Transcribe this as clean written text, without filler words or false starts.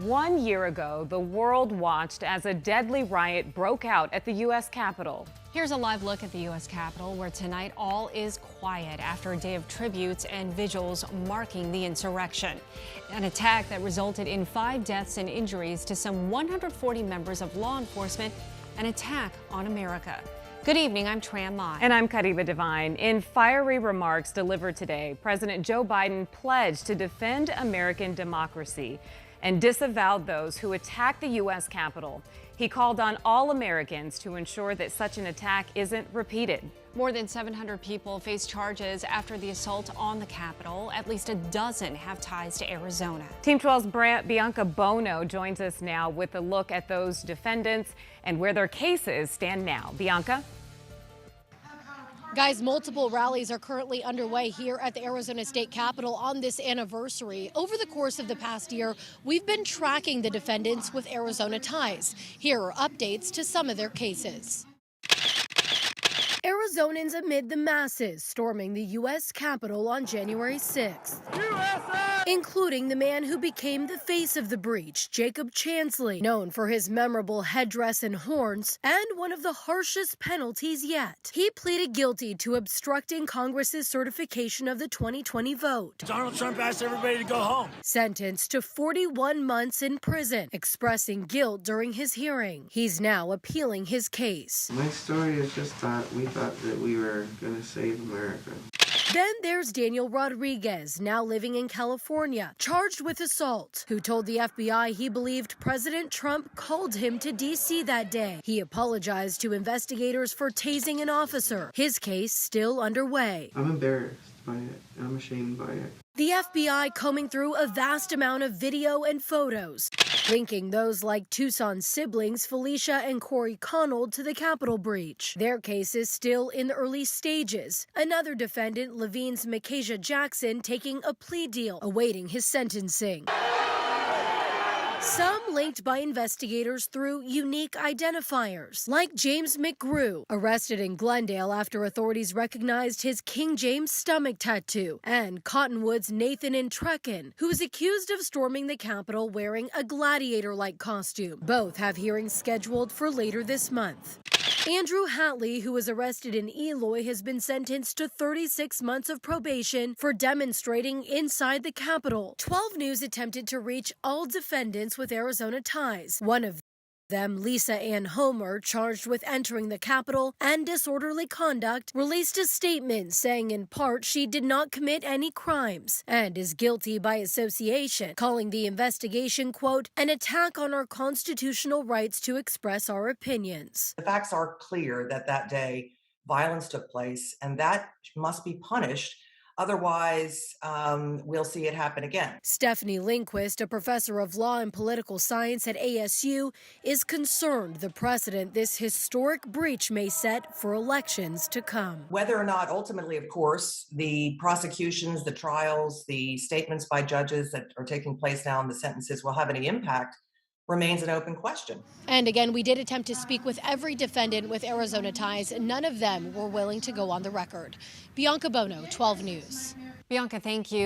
1 year ago, the world watched as a deadly riot broke out at the U.S. Capitol. Here's a live look at the U.S. Capitol, where tonight all is quiet after a day of tributes and vigils marking the insurrection. An attack that resulted in 5 deaths and injuries to some 140 members of law enforcement, an attack on America. Good evening, I'm Chansley. And I'm Kadiba Devine. In fiery remarks delivered today, President Joe Biden pledged to defend American democracy and disavowed those who attacked the U.S. Capitol. He called on all Americans to ensure that such an attack isn't repeated. More than 700 people face charges after the assault on the Capitol. At least a dozen have ties to Arizona. Team 12's Bianca Bono joins us now with a look at those defendants and where their cases stand now. Bianca? Guys, multiple rallies are currently underway here at the Arizona State Capitol on this anniversary. Over the course of the past year, we've been tracking the defendants with Arizona ties. Here are updates to some of their cases. Arizonans amid the masses storming the U.S. Capitol on January 6th, including the man who became the face of the breach, Chansley, known for his memorable headdress and horns, and one of the harshest penalties yet. He pleaded guilty to obstructing Congress's certification of the 2020 vote. Donald Trump asked everybody to go home. Sentenced to 41 months in prison, expressing guilt during his hearing. He's now appealing his case. My story is just that we thought that we were going to save America. Then there's Daniel Rodriguez, now living in California, charged with assault, who told the FBI he believed President Trump called him to D.C. that day. He apologized to investigators for tasing an officer. His case still underway. I'm embarrassed by it. I'm ashamed by it. The FBI combing through a vast amount of video and photos, linking those like Tucson's siblings Felicia and Corey Connell to the Capitol breach. Their case is still in the early stages. Another defendant, Levine's Micaiah Jackson, taking a plea deal, awaiting his sentencing. Some linked by investigators through unique identifiers, like James McGrew, arrested in Glendale after authorities recognized his King James stomach tattoo, and Cottonwood's Nathan Entrekin, who is accused of storming the Capitol wearing a gladiator-like costume. Both have hearings scheduled for later this month. Andrew Hatley, who was arrested in Eloy, has been sentenced to 36 months of probation for demonstrating inside the Capitol. 12 News attempted to reach all defendants with Arizona ties. One of them, Lisa Ann Homer, charged with entering the Capitol and disorderly conduct, released a statement saying in part she did not commit any crimes and is guilty by association, calling the investigation, quote, an attack on our constitutional rights to express our opinions. The facts are clear that that day violence took place, and that must be punished. Otherwise, we'll see it happen again. Stephanie Lindquist, a professor of law and political science at ASU, is concerned the precedent this historic breach may set for elections to come. Whether or not ultimately, of course, the prosecutions, the trials, the statements by judges that are taking place now and the sentences will have any impact remains an open question. And again, we did attempt to speak with every defendant with Arizona ties. None of them were willing to go on the record. Bianca Bono, 12 News. Bianca, thank you.